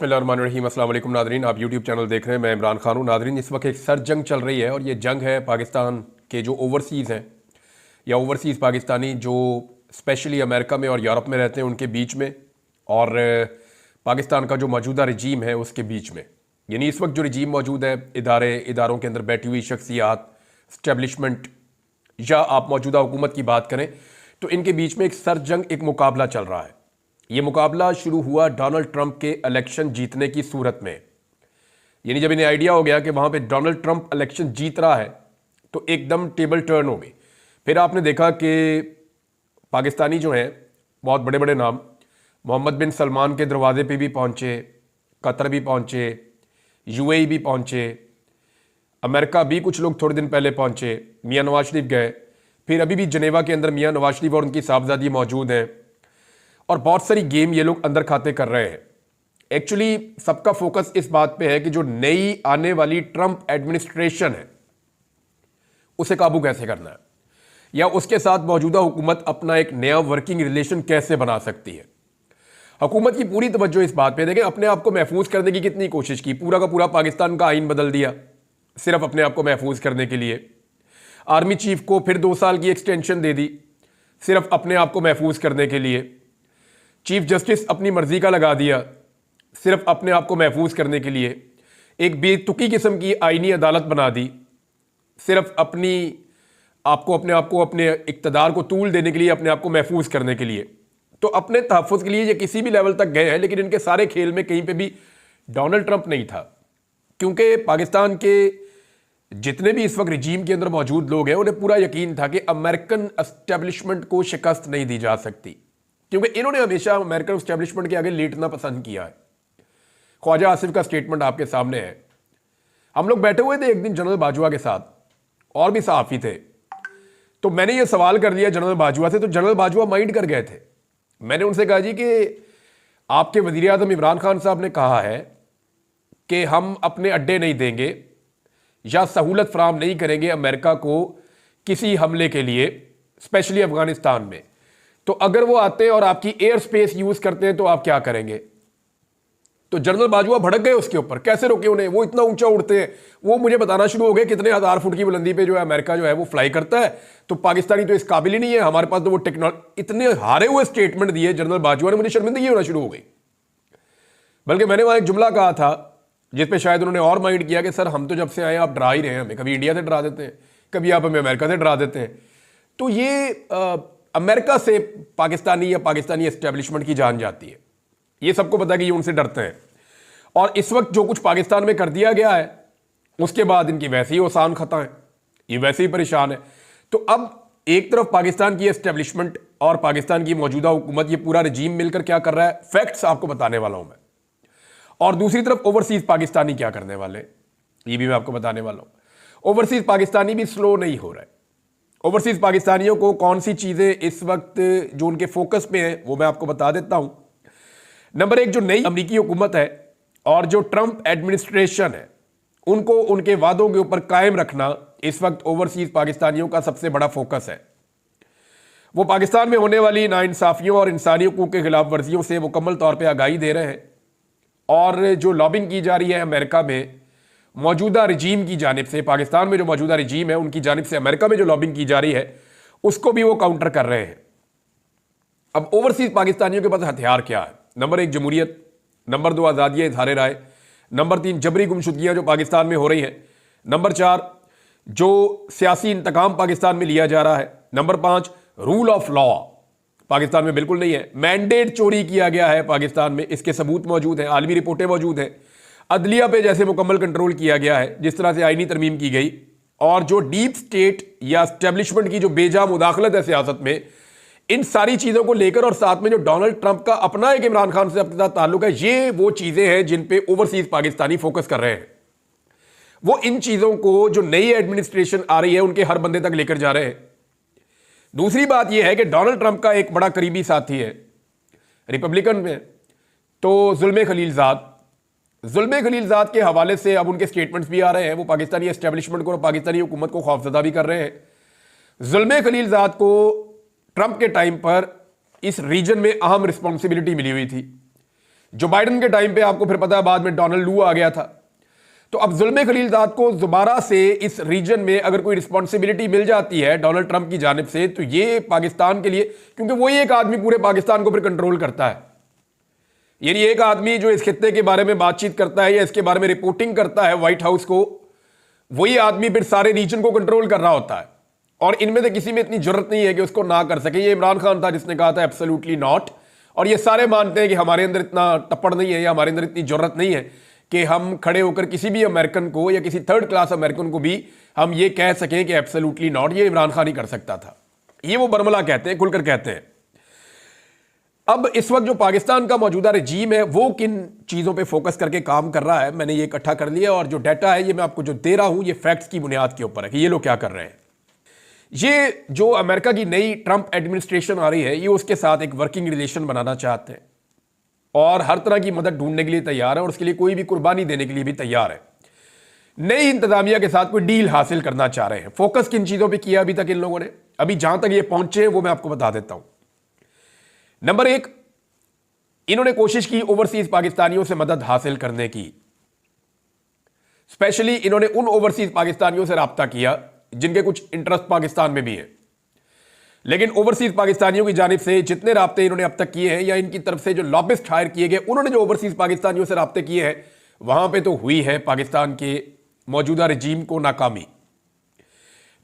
बिस्मिल्लाहिर्रहमानिर्रहीम। अस्सलाम वालेकुम नादरीन, आप यूट्यूब चैनल देख रहे हैं। मैं इमरान खान हूँ। नादरीन, इस वक्त एक सर्द जंग चल रही है और ये जंग है पाकिस्तान के जो ओवरसीज़ हैं या ओवरसीज़ पाकिस्तानी जो स्पेशली अमेरिका में और यूरोप में रहते हैं उनके बीच में, और पाकिस्तान का जो मौजूदा रजीम है उसके बीच में। यानी इस वक्त जो रजीम मौजूद है, इदारों के अंदर बैठी हुई शख्सियात, स्टैब्लिशमेंट, या आप मौजूदा हुकूमत की बात करें तो इनके बीच में एक सर्द जंग, एक मुकाबला चल रहा है। ये मुकाबला शुरू हुआ डोनाल्ड ट्रंप के इलेक्शन जीतने की सूरत में। यानी जब इन्हें आइडिया हो गया कि वहां पे डोनाल्ड ट्रंप इलेक्शन जीत रहा है तो एकदम टेबल टर्न हो गई। फिर आपने देखा कि पाकिस्तानी जो हैं, बहुत बड़े बड़े नाम, मोहम्मद बिन सलमान के दरवाजे पे भी पहुंचे, कतर भी पहुंचे, यूएई भी पहुंचे, अमेरिका भी कुछ लोग थोड़े दिन पहले पहुंचे, मियां नवाज शरीफ गए, फिर अभी भी जनेवा के अंदर मियां नवाज शरीफ और उनकी साहबजादी मौजूद हैं, और बहुत सारी गेम ये लोग अंदर खाते कर रहे हैं। एक्चुअली सबका फोकस इस बात पे है कि जो नई आने वाली ट्रंप एडमिनिस्ट्रेशन है उसे काबू कैसे करना है, या उसके साथ मौजूदा हुकूमत अपना एक नया वर्किंग रिलेशन कैसे बना सकती है। हुकूमत की पूरी तवज्जो इस बात पे, देखें, अपने आप को महफूज करने की कितनी कोशिश की। पूरा का पूरा पाकिस्तान का आइन बदल दिया सिर्फ अपने आप को महफूज करने के लिए। आर्मी चीफ को फिर 2 साल की एक्सटेंशन दे दी सिर्फ अपने आप को महफूज करने के लिए। चीफ जस्टिस अपनी मर्जी का लगा दिया सिर्फ अपने आप को महफूज करने के लिए। एक बेतुकी किस्म की आईनी अदालत बना दी सिर्फ अपने आप को अपने इक्तदार को तूल देने के लिए, अपने आप को महफूज करने के लिए। तो अपने तहफ़्फ़ुज़ के लिए ये किसी भी लेवल तक गए हैं, लेकिन इनके सारे खेल में कहीं पे भी डोनाल्ड ट्रंप नहीं था, क्योंकि पाकिस्तान के जितने भी इस वक्त रजीम के अंदर मौजूद लोग हैं उन्हें पूरा यकीन था कि अमेरिकन एस्टेब्लिशमेंट को शिकस्त नहीं दी जा सकती, क्योंकि इन्होंने हमेशा अमेरिकन एस्टेब्लिशमेंट के आगे लेटना पसंद किया है। ख्वाजा आसिफ का स्टेटमेंट आपके सामने है। हम लोग बैठे हुए थे एक दिन जनरल बाजवा के साथ, और भी सहाफ़ी थे, तो मैंने ये सवाल कर दिया जनरल बाजवा से, तो जनरल बाजवा माइंड कर गए थे। मैंने उनसे कहा, जी कि आपके वज़ीर आज़म इमरान खान साहब ने कहा है कि हम अपने अड्डे नहीं देंगे या सहूलत फराम नहीं करेंगे अमेरिका को किसी हमले के लिए, स्पेशली अफगानिस्तान में। तो अगर वो आते हैं और आपकी एयर स्पेस यूज करते हैं तो आप क्या करेंगे? तो जनरल बाजवा भड़क गए उसके ऊपर, कैसे रोके उन्हें, वो इतना ऊंचा उड़ते हैं। वो मुझे बताना शुरू हो गए कितने 1000 फुट की बुलंदी पे जो है अमेरिका जो है वो फ्लाई करता है, तो पाकिस्तानी तो इस काबिल ही नहीं है, हमारे पास तो वो टेक्नोलॉजी। इतने हारे हुए स्टेटमेंट दिए जनरल बाजवा ने, मुझे शर्मिंदगी होना शुरू हो गई। बल्कि मैंने वहां एक जुमला कहा था जिसपे शायद उन्होंने और माइंड किया कि सर हम तो जब से आए आप डरा ही रहे हैं हमें, कभी इंडिया से डरा देते हैं, कभी आप हमें अमेरिका से डरा देते हैं। तो ये अमेरिका से पाकिस्तानी या पाकिस्तानी एस्टेब्लिशमेंट की जान जाती है। ये सबको पता है कि ये उनसे डरते हैं, और इस वक्त जो कुछ पाकिस्तान में कर दिया गया है उसके बाद इनकी वैसे ही आसान खता है, ये वैसे ही परेशान है। तो अब एक तरफ पाकिस्तान की एस्टेब्लिशमेंट और पाकिस्तान की मौजूदा हुकूमत, ये पूरा रजीम मिलकर क्या कर रहा है, फैक्ट्स आपको बताने वाला हूं मैं। और दूसरी तरफ ओवरसीज पाकिस्तानी क्या करने वाले, ये भी मैं आपको बताने वाला हूं। ओवरसीज पाकिस्तानी भी स्लो नहीं हो रहा है। ओवरसीज पाकिस्तानियों को कौन सी चीजें इस वक्त जो उनके फोकस में है वो मैं आपको बता देता हूं। नंबर 1, जो नई अमेरिकी हुकूमत है और जो ट्रंप एडमिनिस्ट्रेशन है, उनको उनके वादों के ऊपर कायम रखना इस वक्त ओवरसीज पाकिस्तानियों का सबसे बड़ा फोकस है। वो पाकिस्तान में होने वाली नाइंसाफियों और इंसानी हुकूक के खिलाफ वर्जियों से मुकम्मल तौर पर आगाही दे रहे हैं, और जो लॉबिंग की जा रही है अमेरिका में मौजूदा रजीम की जानिब से, पाकिस्तान में जो मौजूदा रजीम है उनकी जानिब से अमेरिका में जो लॉबिंग की जा रही है उसको भी वो काउंटर कर रहे हैं। अब ओवरसीज पाकिस्तानियों के पास हथियार क्या है? नंबर 1, जमहूरियत। नंबर 2, आज़ादियाँ इज़हार राय। नंबर 3, जबरी गुमशुदगियाँ जो पाकिस्तान में हो रही हैं। नंबर 4, जो सियासी इंतकाम पाकिस्तान में लिया जा रहा है। Number 5, rule of law Pakistan में बिल्कुल नहीं है। मैंडेट चोरी किया गया है पाकिस्तान में, इसके सबूत मौजूद हैं, आलमी रिपोर्टें मौजूद हैं। अदलिया पे जैसे मुकम्मल कंट्रोल किया गया है जिस तरह से आईनी तरमीम की गई, और जो डीप स्टेट या एस्टेब्लिशमेंट की जो बेजा मुदाखलत है सियासत में, इन सारी चीजों को लेकर, और साथ में जो डोनाल्ड ट्रंप का अपना एक इमरान खान से अपने साथ ताल्लुक है, ये वो चीजें हैं जिन पे ओवरसीज पाकिस्तानी फोकस कर रहे हैं। वो इन चीजों को जो नई एडमिनिस्ट्रेशन आ रही है उनके हर बंदे तक लेकर जा रहे हैं। दूसरी बात यह है कि डोनाल्ड ट्रंप का एक बड़ा करीबी साथी है रिपब्लिकन में, तो जुल्मे खलीलजाद के हवाले से अब उनके स्टेटमेंट्स भी आ रहे हैं। वो पाकिस्तानी एस्टेब्लिशमेंट को और पाकिस्तानी हुकूमत को खौफजदा भी कर रहे हैं। जुल्मे खलीलजाद को ट्रंप के टाइम पर इस रीजन में अहम रिस्पॉन्सिबिलिटी मिली हुई थी। जो बाइडन के टाइम पे आपको फिर पता है बाद में डोनाल्ड लू आ गया था। तो अब जुल्म खलीलजाद को दोबारा से इस रीजन में अगर कोई रिस्पॉन्सिबिलिटी मिल जाती है डोनाल्ड ट्रंप की जानिब से, तो ये पाकिस्तान के लिए, क्योंकि वही एक आदमी पूरे पाकिस्तान को फिर कंट्रोल करता है, यानी एक आदमी जो इस खित्ते के बारे में बातचीत करता है या इसके बारे में रिपोर्टिंग करता है व्हाइट हाउस को, वही आदमी फिर सारे रीजन को कंट्रोल कर रहा होता है। और इनमें से किसी में इतनी जरूरत नहीं है कि उसको ना कर सके। ये इमरान खान था जिसने कहा था एब्सोल्युटली नॉट, और ये सारे मानते हैं कि हमारे अंदर इतना टप्पड़ नहीं है या हमारे अंदर इतनी जरूरत नहीं है कि हम खड़े होकर किसी भी अमेरिकन को या किसी थर्ड क्लास अमेरिकन को भी हम ये कह सकें कि एब्सोल्युटली नॉट। ये इमरान खान ही कर सकता था, ये वो बरमला कहते हैं, खुलकर कहते हैं। अब इस वक्त जो पाकिस्तान का मौजूदा रजीम है वो किन चीज़ों पे फोकस करके काम कर रहा है, मैंने ये इकट्ठा कर लिया, और जो डाटा है ये मैं आपको जो दे रहा हूं ये फैक्ट्स की बुनियाद के ऊपर है कि ये लोग क्या कर रहे हैं। ये जो अमेरिका की नई ट्रंप एडमिनिस्ट्रेशन आ रही है ये उसके साथ एक वर्किंग रिलेशन बनाना चाहते हैं और हर तरह की मदद ढूंढने के लिए तैयार है और उसके लिए कोई भी कुर्बानी देने के लिए भी तैयार है। नई इंतजामिया के साथ कोई डील हासिल करना चाह रहे हैं। फोकस किन चीज़ों पर किया अभी तक इन लोगों ने, अभी जहां तक ये पहुंचे वो मैं आपको बता देता हूं। नंबर एक, इन्होंने कोशिश की ओवरसीज पाकिस्तानियों से मदद हासिल करने की। स्पेशली इन्होंने उन ओवरसीज पाकिस्तानियों से राब्ता किया जिनके कुछ इंटरेस्ट पाकिस्तान में भी है, लेकिन ओवरसीज पाकिस्तानियों की जानिब से जितने राब्ते इन्होंने अब तक किए हैं या इनकी तरफ से जो लॉबिस्ट हायर किए गए उन्होंने जो ओवरसीज पाकिस्तानियों से राब्ते किए हैं वहां पे तो हुई है पाकिस्तान के मौजूदा रजीम को नाकामी।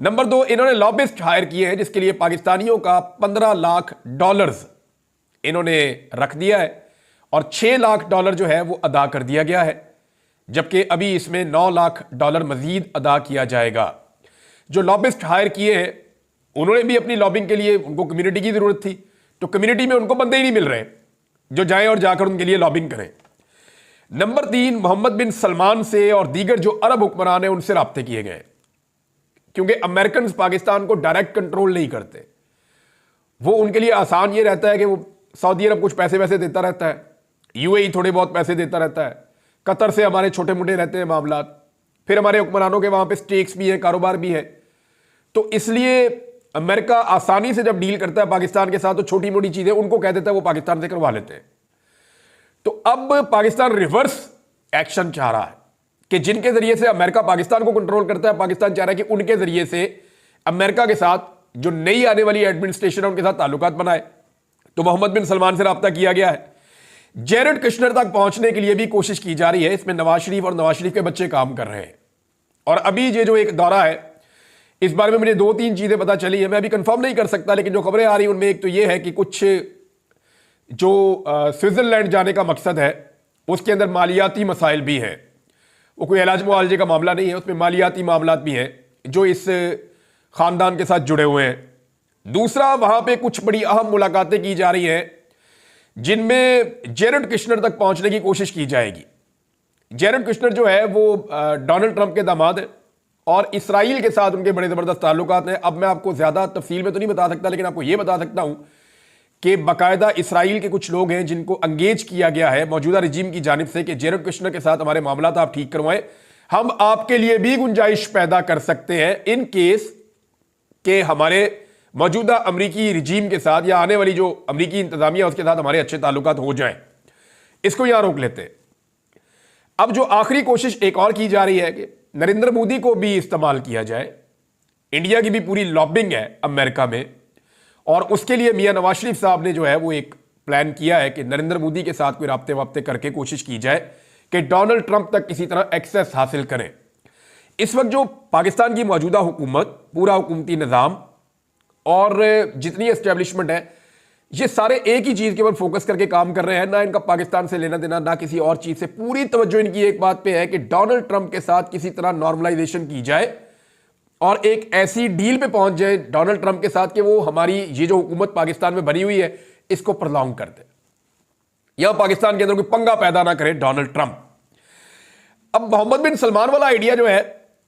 नंबर दो, इन्होंने लॉबिस्ट हायर किए हैं जिसके लिए पाकिस्तानियों का $15 लाख इन्होंने रख दिया है और $6 लाख जो है वो अदा कर दिया गया है, जबकि अभी इसमें $9 लाख मजीद अदा किया जाएगा। जो लॉबिस्ट हायर किए हैं उन्होंने भी अपनी लॉबिंग के लिए, उनको कम्युनिटी की जरूरत थी, तो कम्युनिटी में उनको बंदे ही नहीं मिल रहे जो जाएं और जाकर उनके लिए लॉबिंग करें। नंबर तीन, मोहम्मद बिन सलमान से और दीगर जो अरब हुक्मरान हैं उनसे राब्ते किए गए, क्योंकि अमेरिकन पाकिस्तान को डायरेक्ट कंट्रोल नहीं करते। वो उनके लिए आसान ये रहता है कि वो सऊदी अरब कुछ पैसे वैसे देता रहता है, यूएई थोड़े बहुत पैसे देता रहता है, कतर से हमारे छोटे मोटे रहते हैं मामला, फिर हमारे हुक्मरानों के वहां पे स्टेक्स भी है, कारोबार भी है। तो इसलिए अमेरिका आसानी से जब डील करता है पाकिस्तान के साथ तो छोटी मोटी चीजें उनको कह देता है वो पाकिस्तान से करवा लेते हैं। तो अब पाकिस्तान रिवर्स एक्शन चाह रहा है कि जिनके जरिए से अमेरिका पाकिस्तान को कंट्रोल करता है, पाकिस्तान चाह रहा है कि उनके जरिए से अमेरिका के साथ जो नई आने वाली एडमिनिस्ट्रेशन है उनके साथ ताल्लुकात बनाए। तो मोहम्मद बिन सलमान से राब्ता किया गया है। जेरेड कुशनर तक पहुंचने के लिए भी कोशिश की जा रही है। इसमें नवाज शरीफ और नवाज शरीफ के बच्चे काम कर रहे हैं। और अभी ये जो एक दौरा है इस बारे में मुझे 2-3 चीजें पता चली है, मैं अभी कंफर्म नहीं कर सकता, लेकिन जो खबरें आ रही हैं उनमें एक तो ये है कि कुछ जो स्विट्जरलैंड जाने का मकसद है उसके अंदर मालियाती मसाइल भी हैं। वो कोई इलाज मुआवजे का मामला नहीं है, उसमें मालियाती मामलात भी हैं जो इस खानदान के साथ जुड़े हुए हैं। दूसरा, वहां पे कुछ बड़ी अहम मुलाकातें की जा रही हैं जिनमें जेरेड कुशनर तक पहुंचने की कोशिश की जाएगी। जेरेड कुशनर जो है वो डोनाल्ड ट्रंप के दामाद है और इसराइल के साथ उनके बड़े ज़बरदस्त ताल्लुकात हैं। अब मैं आपको ज़्यादा तफसील में तो नहीं बता सकता, लेकिन आपको यह बता सकता हूं कि बाकायदा इसराइल के कुछ लोग हैं जिनको एंगेज किया गया है मौजूदा रजीम की जानिब से कि जेरेड कुशनर के साथ हमारे मामला आप ठीक करवाएं, हम आपके लिए भी गुंजाइश पैदा कर सकते हैं इन केस के हमारे मौजूदा अमरीकी रजीम के साथ या आने वाली जो अमरीकी इंतजामिया उसके साथ हमारे अच्छे ताल्लुकात हो जाएं। इसको यहां रोक लेते हैं। अब जो आखिरी कोशिश एक और की जा रही है कि नरेंद्र मोदी को भी इस्तेमाल किया जाए। इंडिया की भी पूरी लॉबिंग है अमेरिका में और उसके लिए मियां नवाज शरीफ साहब ने जो है वो एक प्लान किया है कि नरेंद्र मोदी के साथ कोई राब्ते वाब्ते करके कोशिश की जाए कि डोनाल्ड ट्रंप तक किसी तरह एक्सेस हासिल करें। इस वक्त जो पाकिस्तान की मौजूदा हुकूमत, पूरा हुकूमती निज़ाम और जितनी एस्टेब्लिशमेंट है, ये सारे एक ही चीज़ के ऊपर फोकस करके काम कर रहे हैं। ना इनका पाकिस्तान से लेना देना, ना किसी और चीज़ से। पूरी तवज्जो इनकी एक बात पे है कि डोनाल्ड ट्रंप के साथ किसी तरह नॉर्मलाइजेशन की जाए और एक ऐसी डील पे पहुंच जाए डोनाल्ड ट्रंप के साथ कि वो हमारी ये जो हुकूमत पाकिस्तान में बनी हुई है इसको प्रलॉन्ग कर दे, या पाकिस्तान के अंदर कोई पंगा पैदा ना करे डोनाल्ड ट्रंप। अब मोहम्मद बिन सलमान वाला आइडिया जो है,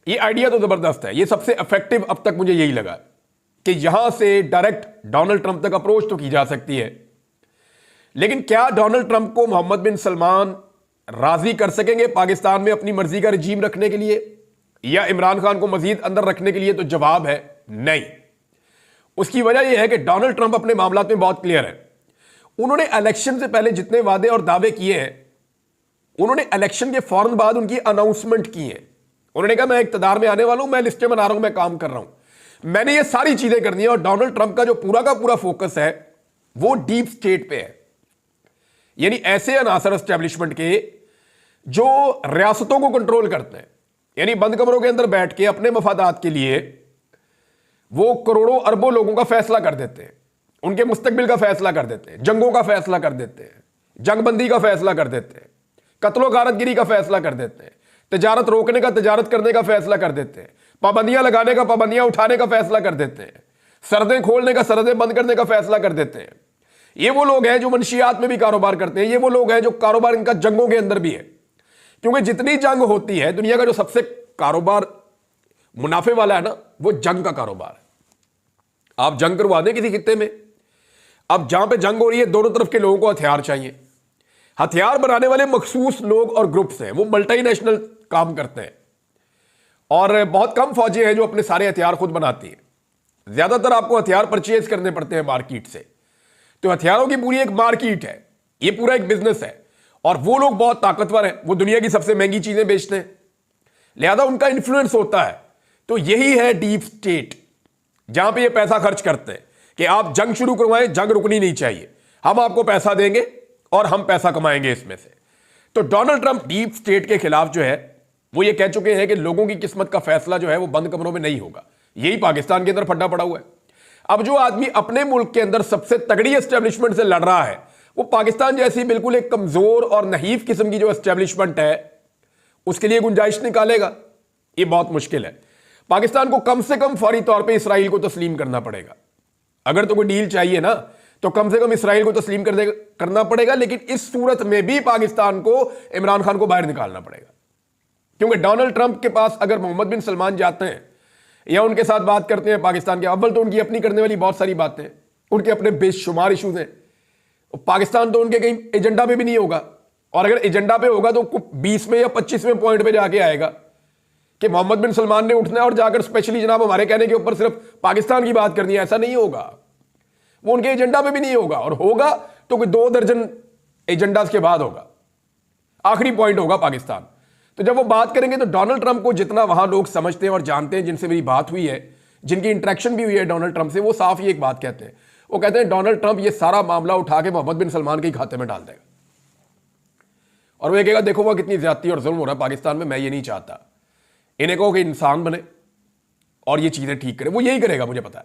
ये आइडिया तो जबरदस्त है। ये सबसे इफेक्टिव अब तक मुझे यही लगा कि यहां से डायरेक्ट डोनाल्ड ट्रंप तक अप्रोच तो की जा सकती है, लेकिन क्या डोनाल्ड ट्रंप को मोहम्मद बिन सलमान राजी कर सकेंगे पाकिस्तान में अपनी मर्जी का रजीम रखने के लिए या इमरान खान को मजीद अंदर रखने के लिए? तो जवाब है नहीं। उसकी वजह यह है कि डोनाल्ड ट्रंप अपने मामलात में बहुत क्लियर है। उन्होंने इलेक्शन से पहले जितने वादे और दावे किए हैं, उन्होंने इलेक्शन के फौरन बाद उनकी अनाउंसमेंट की है। उन्होंने कहा मैं इक्तदार में आने वाला हूं, मैं लिस्टें बना रहा हूं, मैं काम कर रहा हूं, मैंने ये सारी चीजें करनी है। और डोनाल्ड ट्रंप का जो पूरा का पूरा फोकस है वो डीप स्टेट पे है, यानी ऐसे अनासर एस्टेब्लिशमेंट के जो रियासतों को कंट्रोल करते हैं, यानी बंद कमरों के अंदर बैठ के अपने मफादात के लिए वो करोड़ों अरबों लोगों का फैसला कर देते हैं, उनके मुस्तकबिल का फैसला कर देते हैं, जंगों का फैसला कर देते हैं, जंगबंदी का फैसला कर देते हैं, कत्लो गारतगिरी का फैसला कर देते हैं, तिजारत रोकने का तिजारत करने का फैसला कर देते हैं, पाबंदियां लगाने का पाबंदियां उठाने का फैसला कर देते हैं, सरहदें खोलने का सरहदें बंद करने का फैसला कर देते हैं। ये वो लोग हैं जो मंशियात में भी कारोबार करते हैं, ये वो लोग हैं जो कारोबार इनका जंगों के अंदर भी है, क्योंकि जितनी जंग होती है दुनिया का जो सबसे कारोबार मुनाफे वाला है ना, वो जंग का कारोबार है। आप जंग करवा दें किसी खित्ते में, अब जहां पे जंग हो रही है दोनों तरफ के लोगों को हथियार चाहिए, हथियार बनाने वाले मखसूस लोग और ग्रुप्स हैं, वो मल्टीनेशनल काम करते हैं, और बहुत कम फौजें हैं जो अपने सारे हथियार खुद बनाती हैं। ज्यादातर आपको हथियार परचेज करने पड़ते हैं मार्केट से। तो हथियारों की पूरी एक मार्केट है, ये पूरा एक बिजनेस है, और वो लोग बहुत ताकतवर हैं, वो दुनिया की सबसे महंगी चीजें बेचते हैं, लिहाजा उनका इन्फ्लुएंस होता है। तो यही है डीप स्टेट, जहां पे ये पैसा खर्च करते हैं कि आप जंग शुरू करवाएं, जंग रुकनी नहीं चाहिए, हम आपको पैसा देंगे और हम पैसा कमाएंगे इसमें से। तो डोनाल्ड ट्रंप डीप स्टेट के खिलाफ जो है वो ये कह चुके हैं कि लोगों की किस्मत का फैसला जो है वो बंद कमरों में नहीं होगा। यही पाकिस्तान के अंदर फड्डा पड़ा हुआ है। अब जो आदमी अपने मुल्क के अंदर सबसे तगड़ी एस्टेब्लिशमेंट से लड़ रहा है, वो पाकिस्तान जैसी बिल्कुल एक कमजोर और नहीफ किस्म की जो एस्टेब्लिशमेंट है उसके लिए गुंजाइश निकालेगा, ये बहुत मुश्किल है। पाकिस्तान को कम से कम फौरी तौर पर इसराइल को तस्लीम करना पड़ेगा। अगर तो कोई डील चाहिए ना तो कम से कम इसराइल को तस्लीम करना पड़ेगा, लेकिन इस सूरत में भी पाकिस्तान को इमरान खान को बाहर निकालना पड़ेगा, क्योंकि डोनाल्ड ट्रंप के पास अगर मोहम्मद बिन सलमान जाते हैं या उनके साथ बात करते हैं पाकिस्तान के, अव्वल तो उनकी अपनी करने वाली बहुत सारी बातें हैं, उनके अपने बेशुमार इशूज हैं, पाकिस्तान तो उनके कहीं एजेंडा पे भी नहीं होगा, और अगर एजेंडा पे होगा तो 20वें या 25वें पॉइंट पे जाके आएगा कि मोहम्मद बिन सलमान ने उठना है और जाकर स्पेशली जनाब हमारे कहने के ऊपर सिर्फ पाकिस्तान की बात करनी है। ऐसा नहीं होगा, वो उनके एजेंडा पे भी नहीं होगा, और होगा तो कोई 2 दर्जन एजेंडा के बाद होगा, आखिरी पॉइंट होगा पाकिस्तान। तो जब वो बात करेंगे तो डोनाल्ड ट्रंप को जितना वहां लोग समझते हैं और जानते हैं, जिनसे मेरी बात हुई है, जिनकी इंटरेक्शन भी हुई है डोनाल्ड ट्रंप से, वो साफ ही एक बात कहते हैं। वो कहते हैं डोनाल्ड ट्रंप ये सारा मामला उठा के मोहम्मद बिन सलमान के खाते में डाल देगा, और वो ये कहेगा देखो वह कितनी ज्यादती और जुल्म हो रहा है पाकिस्तान में, मैं ये नहीं चाहता। इन्हें कहो कि इंसान बने और ये चीजें ठीक करे, वो यही करेगा, मुझे पता है।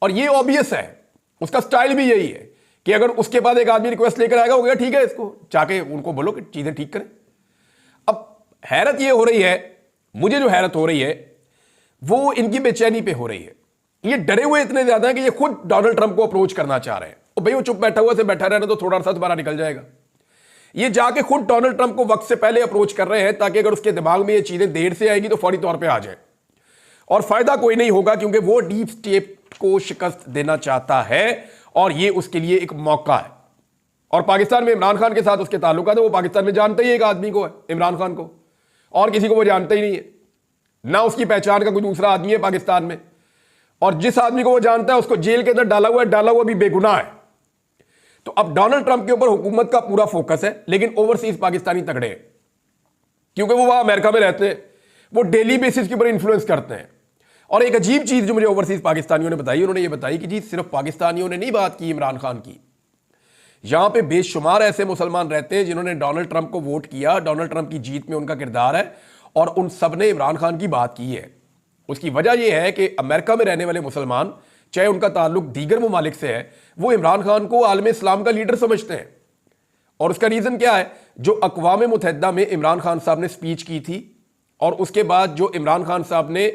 और ये ऑब्वियस है, उसका स्टाइल भी यही है कि अगर उसके बाद एक आदमी रिक्वेस्ट लेकर आएगा, हो गया ठीक है, इसको जाके उनको बोलो कि चीजें ठीक करें। अब हैरत ये हो रही है, मुझे जो हैरत हो रही है वो इनकी बेचैनी पे हो रही है। ये डरे हुए इतने ज्यादा है कि ये खुद डोनाल्ड ट्रंप को अप्रोच करना चाह रहे हैं। और भाई वो चुप बैठा हुआ से बैठा रहना तो थोड़ा सा दोबारा निकल जाएगा। ये जाके खुद डोनाल्ड ट्रंप को वक्त से पहले अप्रोच कर रहे हैं, ताकि अगर उसके दिमाग में ये चीजें देर से आएगी तो फौरी तौर पे आ जाए, और फायदा कोई नहीं होगा, क्योंकि वो डीप स्टेट को शिकस्त देना चाहता है और ये उसके लिए एक मौका है। और पाकिस्तान में इमरान खान के साथ उसके ताल्लुकात है, वो पाकिस्तान में जानते ही एक आदमी को है, इमरान खान को, और किसी को वो जानते ही नहीं है, ना उसकी पहचान का कोई दूसरा आदमी है पाकिस्तान में। और जिस आदमी को वो जानता है उसको जेल के अंदर डाला हुआ भी बेगुनाह है। तो अब डोनाल्ड ट्रंप के ऊपर हुकूमत का पूरा फोकस है, लेकिन ओवरसीज पाकिस्तानी तगड़े हैं, क्योंकि वो वहां अमेरिका में रहते हैं, वो डेली बेसिस के ऊपर इंफ्लुएंस करते हैं। और एक अजीब चीज जो मुझे ओवरसीज पाकिस्तानियों ने बताई, उन्होंने ये बताई कि जी सिर्फ पाकिस्तानियों ने नहीं बात की इमरान खान की, यहां पे बेशुमार ऐसे मुसलमान रहते हैं जिन्होंने डोनाल्ड ट्रंप को वोट किया, डोनाल्ड ट्रंप की जीत में उनका किरदार है, और उन सब ने इमरान खान की बात की है। उसकी वजह यह है कि अमेरिका में रहने वाले मुसलमान, चाहे उनका ताल्लुक दीगर ममालिक से है, वो इमरान खान को आलम इस्लाम का लीडर समझते हैं। और उसका रीजन क्या है, जो अक़वाम मुत्तहिदा में इमरान खान साहब ने स्पीच की थी, और उसके बाद जो इमरान खान साहब ने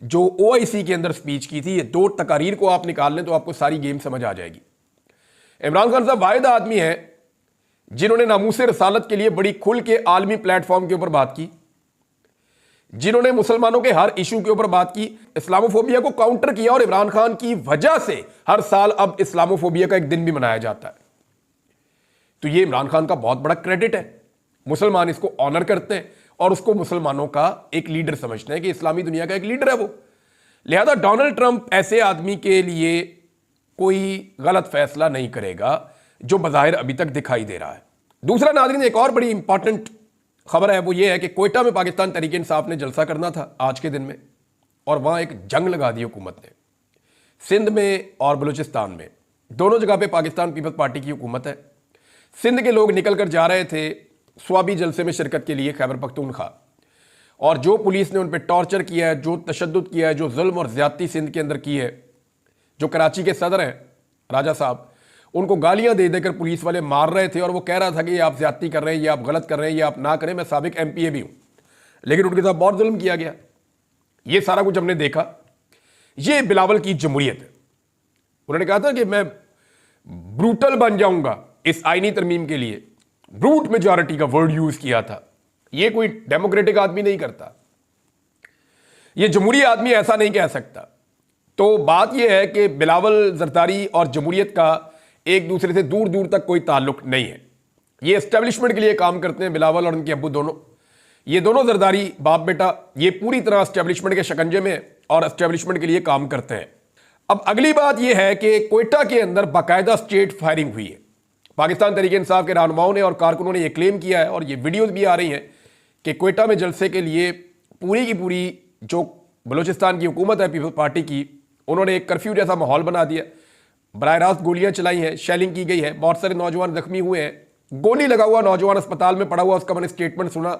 जो OIC के अंदर स्पीच की थी, ये 2 तकारीर को आप निकाल लें तो आपको सारी गेम समझ आ जाएगी। इमरान खान साहब वाहिद आदमी है जिन्होंने नामूस रसालत के लिए बड़ी खुल के आलमी प्लेटफॉर्म के ऊपर बात की, जिन्होंने मुसलमानों के हर इशू के ऊपर बात की, इस्लामोफोबिया को काउंटर किया, और इमरान खान की वजह से हर साल अब इस्लामोफोबिया का एक दिन भी मनाया जाता है। तो ये इमरान खान का बहुत बड़ा क्रेडिट है, मुसलमान इसको ऑनर करते हैं और उसको मुसलमानों का एक लीडर समझते हैं कि इस्लामी दुनिया का एक लीडर है वो। लिहाजा डोनाल्ड ट्रंप ऐसे आदमी के लिए कोई गलत फैसला नहीं करेगा जो बज़ाहिर अभी तक दिखाई दे रहा है। दूसरा नाज़रीन, एक और बड़ी इंपॉर्टेंट खबर है, वो ये है कि कोयटा में पाकिस्तान तहरीक इंसाफ ने जलसा करना था आज के दिन में, और वहाँ एक जंग लगा दी हुकूमत ने। सिंध में और बलूचिस्तान में दोनों जगह पे पाकिस्तान पीपल्स पार्टी की हुकूमत है। सिंध के लोग निकल कर जा रहे थे स्वाबी जलसे में शिरकत के लिए खैबर पख्तूनख्वा, और जो पुलिस ने उन पर टॉर्चर किया है, जो तशद्दुद किया है, जो जुल्म और ज़्यादती सिंध के अंदर की है, जो कराची के सदर हैं राजा साहब, उनको गालियां दे देकर पुलिस वाले मार रहे थे, और वो कह रहा था कि ये आप ज़्यादती कर रहे हैं, ये आप गलत कर रहे हैं, ये आप ना करें, मैं साबिक MPA भी हूं, लेकिन उनके साथ बहुत जुल्म किया गया। ये सारा कुछ हमने देखा। ये बिलावल की जमहूरियत है। उन्होंने कहा था कि मैं ब्रूटल बन जाऊंगा इस आईनी तरमीम के लिए, ब्रूट मेजॉरिटी का वर्ड यूज किया था। ये कोई डेमोक्रेटिक आदमी नहीं करता, ये जमहूरी आदमी ऐसा नहीं कह सकता। तो बात यह है कि बिलावल जरदारी और जमहूरियत का एक दूसरे से दूर दूर तक कोई ताल्लुक नहीं है। ये एस्टेब्लिशमेंट के लिए काम करते हैं, बिलावल और उनके अब्बू दोनों। ये दोनों जरदारी बाप बेटा, ये पूरी तरह एस्टेब्लिशमेंट के शिकंजे में और एस्टेब्लिशमेंट के लिए काम करते हैं। अब अगली बात यह है कि कोयटा के अंदर बाकायदा स्टेट फायरिंग हुई है। पाकिस्तान तहरीक इंसाफ के रहनुमाओं ने और कारकुनों ने यह क्लेम किया है, और ये वीडियोज भी आ रही हैं कि कोयटा में जलसे के लिए पूरी की पूरी जो बलूचिस्तान की हुकूमत है पीपल्स पार्टी की, उन्होंने एक कर्फ्यू जैसा माहौल बना दिया। बराह रास्त गोलियां चलाई हैं, शेलिंग की गई है, बहुत सारे नौजवान जख्मी हुए हैं। गोली लगा हुआ नौजवान अस्पताल में पड़ा हुआ, उसका मैंने स्टेटमेंट सुना।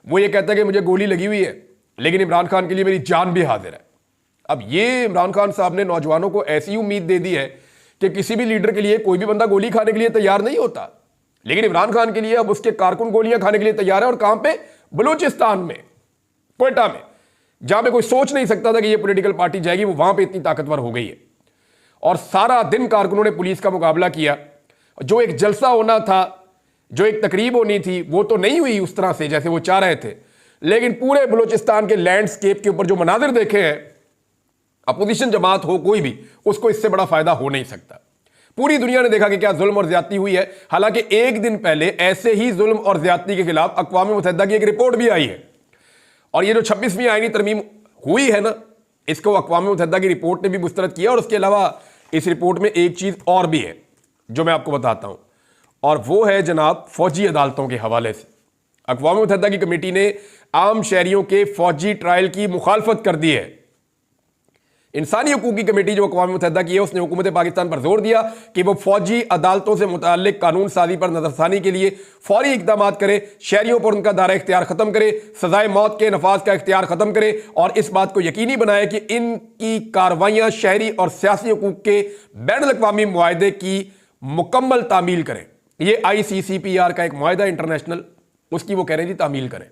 वो ये कहता है कि मुझे गोली लगी हुई है, लेकिन इमरान खान के लिए मेरी जान भी हाजिर है। अब ये इमरान खान साहब ने नौजवानों को ऐसी उम्मीद दे दी है कि किसी भी लीडर के लिए कोई भी बंदा गोली खाने के लिए तैयार नहीं होता, लेकिन इमरान खान के लिए अब उसके कारकुन गोलियां खाने के लिए तैयार है। और कहां पे? बलूचिस्तान में, कोयटा में, जहां पे कोई सोच नहीं सकता था कि ये पॉलिटिकल पार्टी जाएगी, वो वहां पे इतनी ताकतवर हो गई है। और सारा दिन कारकुनों ने पुलिस का मुकाबला किया। जो एक जलसा होना था, जो एक तकरीब होनी थी, वो तो नहीं हुई उस तरह से जैसे वो चाह रहे थे, लेकिन पूरे बलूचिस्तान के लैंडस्केप के ऊपर जो मनाजिर देखे हैं, अपोजिशन जमात हो कोई भी, उसको इससे बड़ा फायदा हो नहीं सकता। पूरी दुनिया ने देखा कि क्या जुल्म और ज्यादती हुई है। हालांकि एक दिन पहले ऐसे ही जुल्म और ज्यादती के खिलाफ अक़वाम मुत्तहिदा की एक रिपोर्ट भी आई है, और ये जो 26वीं आईनी तरमीम हुई है ना, इसको अक़वाम मुत्तहिदा की रिपोर्ट ने भी मुस्तरद किया। और उसके अलावा इस रिपोर्ट में एक चीज और भी है जो मैं आपको बताता हूं, और वो है जनाब फौजी अदालतों के हवाले से। अक़वाम मुत्तहिदा की कमेटी ने आम शहरियों के फौजी ट्रायल की मुखालफत कर दी है। इंसानी हकूक़ की कमेटी जो अक़वाम मुत्तहिदा की है, उसने हुकूमत पाकिस्तान पर जोर दिया कि वो फौजी अदालतों से मुताल्लिक कानून साजी पर नजरसानी के लिए फौरी इक़दाम करे, शहरियों पर उनका दायरा इख्तियार ख़त्म करे, सजाए मौत के नफाज का इख्तियार ख़त्म करे, और इस बात को यकीनी बनाए कि इनकी कार्रवाइयाँ शहरी और सियासी हकूक़ के बैनुल-अक़वामी मुआहदे की मुकम्मल तामील करें। ये ICCPR का एक मुआहदा इंटरनेशनल, उसकी वो कह रहे हैं जी तामील करें,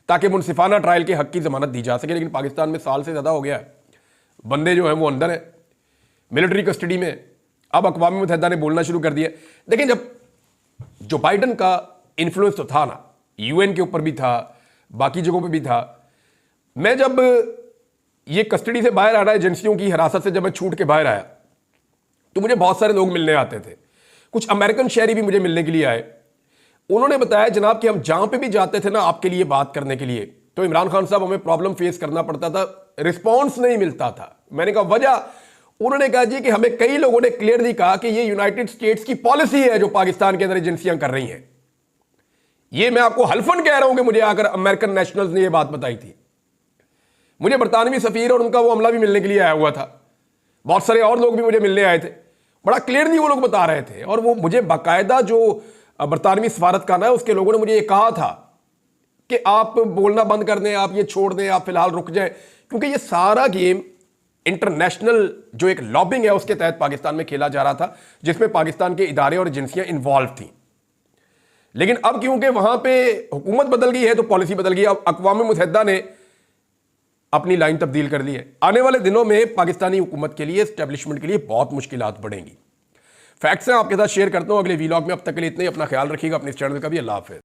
ताकि मुनसिफाना ट्रायल के हक़ की ज़मानत दी जा सके। लेकिन पाकिस्तान में साल से ज़्यादा हो गया है, बंदे जो हैं वो अंदर हैं मिलिट्री कस्टडी में। अब अक़वाम मुत्तहिदा ने बोलना शुरू कर दिया। देखिए, जब जो बाइडन का इन्फ्लुएंस तो था ना, UN के ऊपर भी था, बाकी जगहों पे भी था। मैं जब ये कस्टडी से बाहर आना, एजेंसियों की हिरासत से जब मैं छूट के बाहर आया, तो मुझे बहुत सारे लोग मिलने आते थे। कुछ अमेरिकन शहरी भी मुझे मिलने के लिए आए। उन्होंने बताया जनाब कि हम जहां पे भी जाते थे ना आपके लिए बात करने के लिए, तो इमरान खान साहब हमें प्रॉब्लम फेस करना पड़ता था, रिस्पॉन्स नहीं मिलता था। मैंने कहा वजह? उन्होंने कहा जी कि हमें कई लोगों ने क्लियरली कहा कि ये यूनाइटेड स्टेट्स की पॉलिसी है जो पाकिस्तान के अंदर एजेंसियां कर रही हैं। ये मैं आपको हल्फन कह रहा हूं कि मुझे आकर अमेरिकन नेशनल्स ने यह बात बताई थी। मुझे बरतानवी सफीर और उनका वो अमला भी मिलने के लिए आया हुआ था, बहुत सारे और लोग भी मुझे मिलने आए थे। बड़ा क्लियरली वो लोग बता रहे थे, और वो मुझे बाकायदा जो बरतानवी सफारतखाना है उसके लोगों ने मुझे ये कहा था कि आप बोलना बंद कर दें, आप ये छोड़ दें, आप फिलहाल रुक जाएं, क्योंकि ये सारा गेम इंटरनेशनल जो एक लॉबिंग है उसके तहत पाकिस्तान में खेला जा रहा था, जिसमें पाकिस्तान के इदारे और एजेंसियां इन्वॉल्व थी। लेकिन अब क्योंकि वहां पे हुकूमत बदल गई है तो पॉलिसी बदल गई। अब अक़वाम मुत्तहिदा ने अपनी लाइन तब्दील कर दी है। आने वाले दिनों में पाकिस्तानी हुकूमत के लिए, एस्टेब्लिशमेंट के लिए बहुत मुश्किलात बढ़ेंगी। फैक्ट्स हैं आपके साथ शेयर करता हूं अगले वीलॉग में। अब तक के लिए इतने ही। अपना ख्याल रखिएगा, अपने इस चैनल का भी। अल्लाह हाफ़िज़।